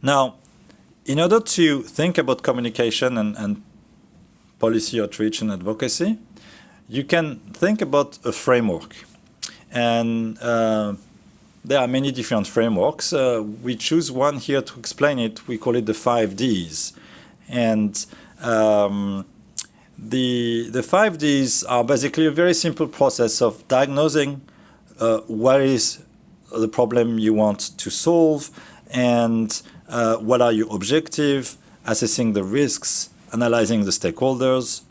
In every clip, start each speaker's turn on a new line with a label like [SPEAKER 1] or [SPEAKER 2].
[SPEAKER 1] Now, in order to think about communication and policy outreach and advocacy, you can think about a framework. And there are many different frameworks. We choose one here to explain it. We call it the 5 Ds. And the 5 Ds are basically a very simple process of diagnosing what is the problem you want to solve, and what are your objectives, assessing the risks, analyzing the stakeholders,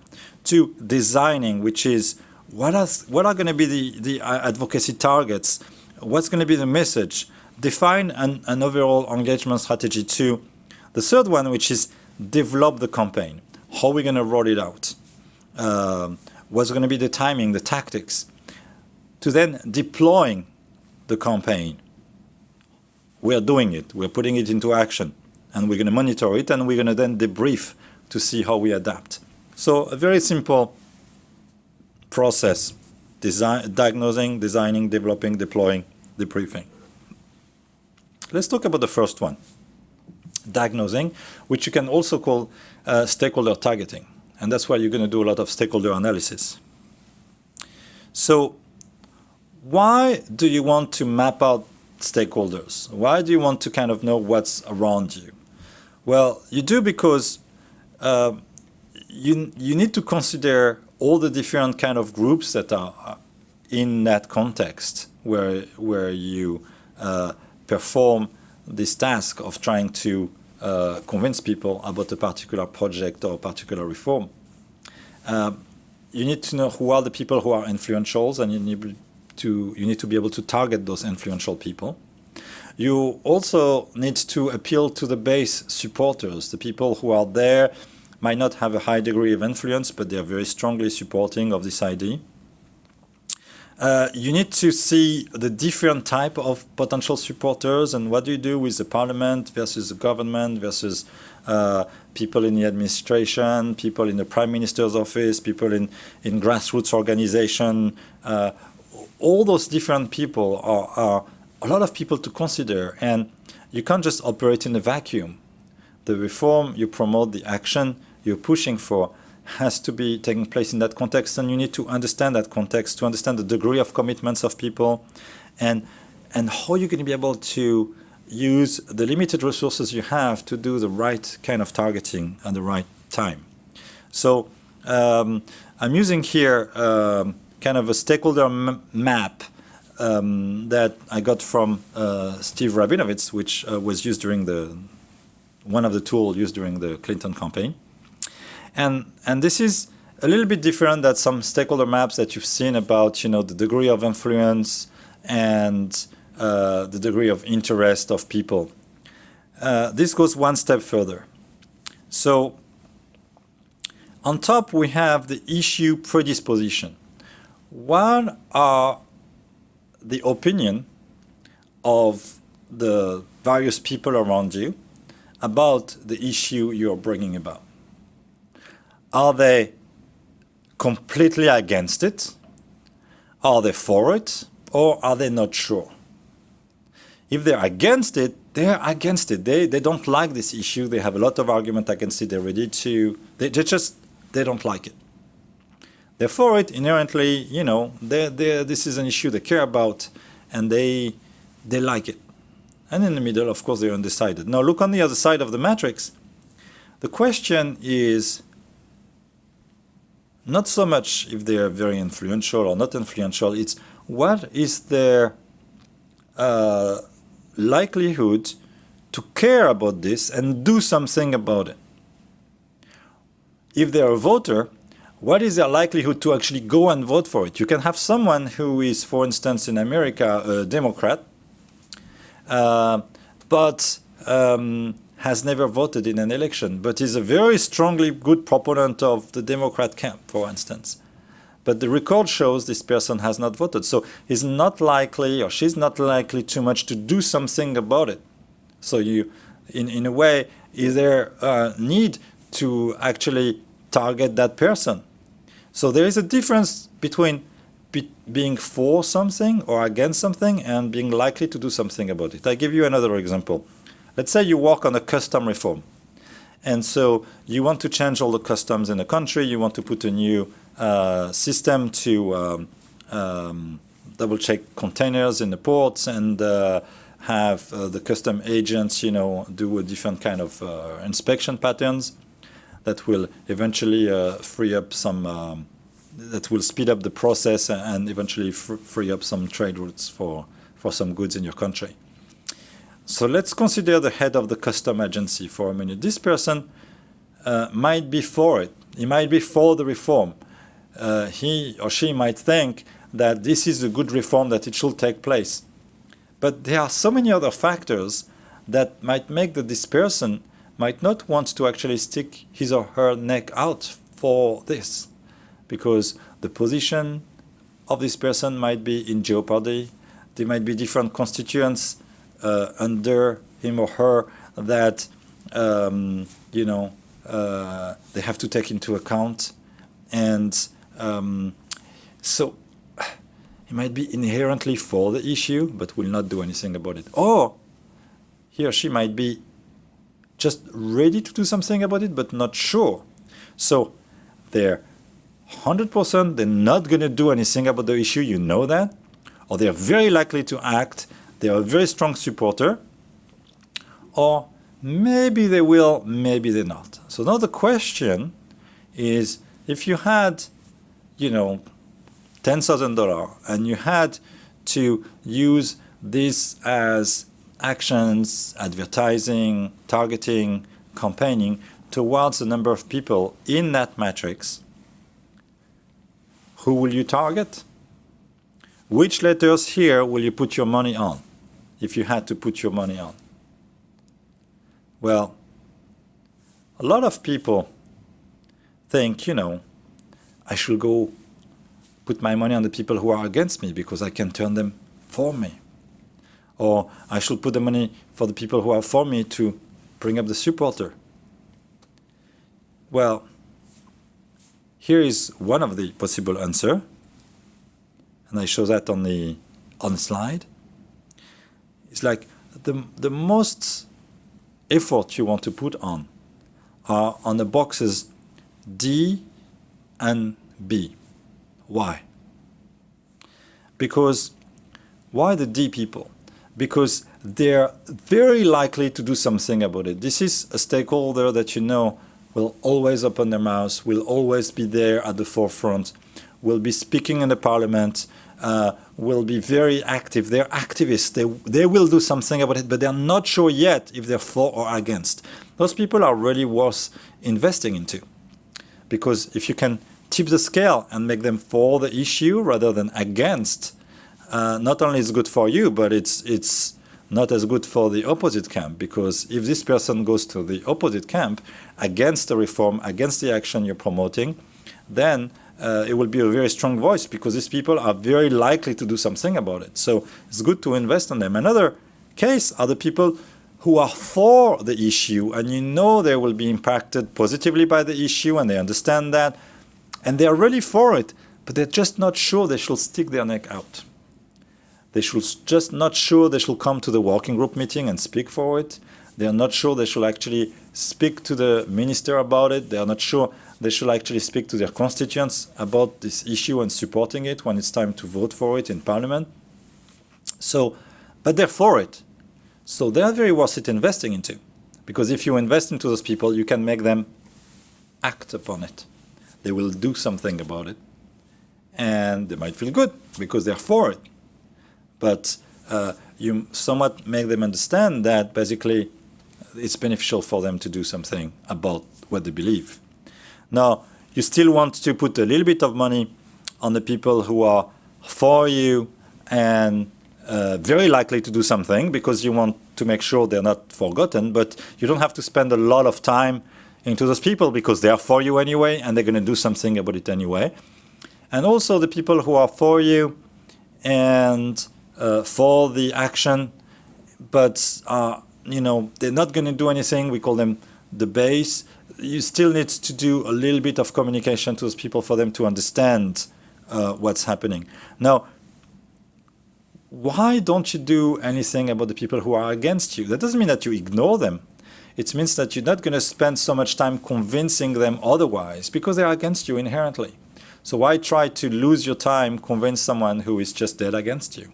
[SPEAKER 1] to designing, which is what are going to be the advocacy targets, what's going to be the message, define an overall engagement strategy, to the third one, which is develop the campaign. How are we going to roll it out? What's going to be the timing, the tactics? To then deploying the campaign. We are doing it. We're putting it into action. And we're going to monitor it, and we're going to then debrief to see how we adapt. So a very simple process: diagnosing, designing, developing, deploying, debriefing. Let's talk about the first one, diagnosing, which you can also call stakeholder targeting. And that's why you're going to do a lot of stakeholder analysis. So why do you want to map out stakeholders? Why do you want to kind of know what's around you? Well, you do because you need to consider all the different kind of groups that are in that context where you perform this task of trying to convince people about a particular project or a particular reform. You need to know who are the people who are influential, and you need to be able to target those influential people. You also need to appeal to the base supporters, the people who are there, might not have a high degree of influence, but they are very strongly supporting of this idea. You need to see the different type of potential supporters, and what do you do with the parliament versus the government versus people in the administration, people in the prime minister's office, people in grassroots organization. All those different people are a lot of people to consider, and you can't just operate in a vacuum. The reform you promote, the action you're pushing for, has to be taking place in that context, and you need to understand that context to understand the degree of commitments of people, and how you're going to be able to use the limited resources you have to do the right kind of targeting at the right time. So I'm using here kind of a stakeholder map that I got from Steve Rabinowitz, which was used during one of the tools used during the Clinton campaign. And this is a little bit different than some stakeholder maps that you've seen about, the degree of influence and the degree of interest of people. This goes one step further. So on top, we have the issue predisposition. What are the opinion of the various people around you about the issue you're bringing about? Are they completely against it? Are they for it? Or are they not sure? If they're against it, they're against it. They don't like this issue. They have a lot of argument against it. They're ready to, they don't like it. They're for it inherently, this is an issue they care about, and they like it. And in the middle, of course, they're undecided. Now look on the other side of the matrix. The question is not so much if they are very influential or not influential, it's what is their likelihood to care about this and do something about it. If they're a voter, what is their likelihood to actually go and vote for it? You can have someone who is, for instance, in America, a Democrat, but has never voted in an election, but is a very strongly good proponent of the Democrat camp, for instance. But the record shows this person has not voted. So he's not likely, or she's not likely too much to do something about it. So you, in a way, is there a need to actually target that person? So there is a difference between being for something or against something and being likely to do something about it. I give you another example. let's say you work on a custom reform. And so you want to change all the customs in the country. You want to put a new system to double-check containers in the ports and have the custom agents, do a different kind of inspection patterns that will eventually free up some, that will speed up the process and eventually free up some trade routes for some goods in your country. So let's consider the head of the custom agency for a minute. This person might be for it. He might be for the reform. He or she might think that this is a good reform, that it should take place. But there are so many other factors that might make that this person might not want to actually stick his or her neck out for this, because the position of this person might be in jeopardy. There might be different constituents under him or her that they have to take into account, and so he might be inherently for the issue but will not do anything about it, or he or she might be just ready to do something about it but not sure. So they're 100% they're not going to do anything about the issue, that, or they're very likely to act. They're a very strong supporter, or maybe they will, maybe they're not. So now the question is, if you had, $10,000 and you had to use this as actions, advertising, targeting, campaigning towards the number of people in that matrix, who will you target? Which letters here will you put your money on, if you had to put your money on? Well, a lot of people think, I should go put my money on the people who are against me because I can turn them for me. Or I should put the money for the people who are for me to bring up the supporter. Well, here is one of the possible answers, and I show that on the slide. It's like the most effort you want to put on are on the boxes D and B. Why? Because why the D people? Because they're very likely to do something about it. This is a stakeholder that will always open their mouth, will always be there at the forefront, will be speaking in the parliament, will be very active. They're activists. They will do something about it, but they're not sure yet if they're for or against. Those people are really worth investing into, because if you can tip the scale and make them for the issue rather than against, not only is it good for you, but it's not as good for the opposite camp, because if this person goes to the opposite camp against the reform, against the action you're promoting, then it will be a very strong voice, because these people are very likely to do something about it. So it's good to invest in them. Another case are the people who are for the issue, and they will be impacted positively by the issue, and they understand that, and they are really for it, but they're just not sure they should stick their neck out. They should just not sure they should come to the working group meeting and speak for it. They are not sure they should actually speak to the minister about it. They are not sure they should actually speak to their constituents about this issue and supporting it when it's time to vote for it in parliament. So, but they're for it. So they are very worth it investing into, because if you invest into those people, you can make them act upon it. They will do something about it, and they might feel good because they're for it. But you somewhat make them understand that basically it's beneficial for them to do something about what they believe. Now, you still want to put a little bit of money on the people who are for you and very likely to do something, because you want to make sure they're not forgotten, but you don't have to spend a lot of time into those people because they are for you anyway and they're going to do something about it anyway. And also the people who are for you and for the action, but they're not going to do anything. We call them the base. You still need to do a little bit of communication to those people for them to understand what's happening. Now, why don't you do anything about the people who are against you? That doesn't mean that you ignore them. It means that you're not going to spend so much time convincing them otherwise, because they're against you inherently. So why try to lose your time convince someone who is just dead against you?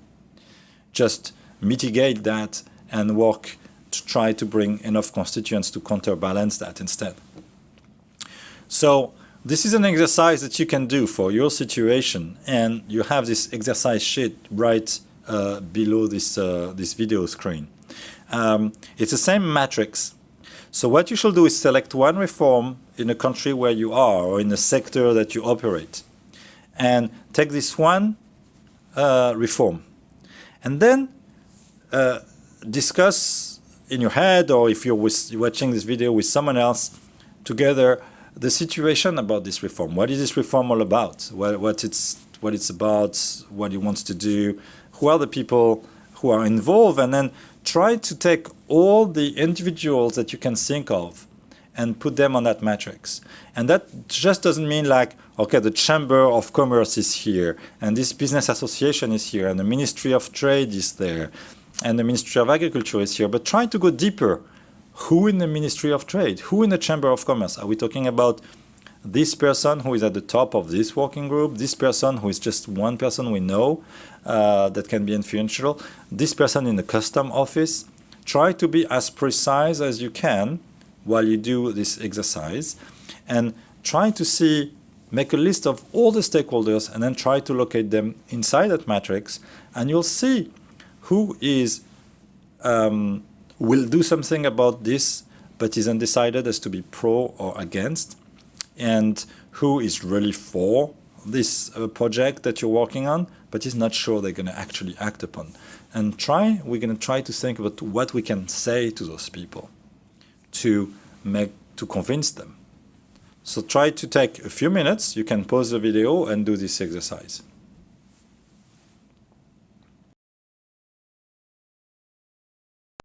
[SPEAKER 1] Just mitigate that and work to try to bring enough constituents to counterbalance that instead. So this is an exercise that you can do for your situation, and you have this exercise sheet right below this video screen. It's the same matrix. So what you should do is select one reform in a country where you are or in a sector that you operate, and take this one reform, and then discuss in your head, or if you're watching this video with someone else, together the situation about this reform. What is this reform all about? What it's about, what it wants to do, who are the people who are involved, and then try to take all the individuals that you can think of and put them on that matrix. And that just doesn't mean like, okay, the Chamber of Commerce is here, and this business association is here, and the Ministry of Trade is there, and the Ministry of Agriculture is here, but try to go deeper. Who in the Ministry of Trade? Who in the Chamber of Commerce? Are we talking about this person who is at the top of this working group, this person who is just one person we know that can be influential, this person in the custom office? Try to be as precise as you can while you do this exercise, and try to make a list of all the stakeholders, and then try to locate them inside that matrix, and you'll see who is will do something about this but is undecided as to be pro or against, and who is really for this project that you're working on but is not sure they're going to actually act upon. And we're going to try to think about what we can say to those people to convince them. So try to take a few minutes. You can pause the video and do this exercise.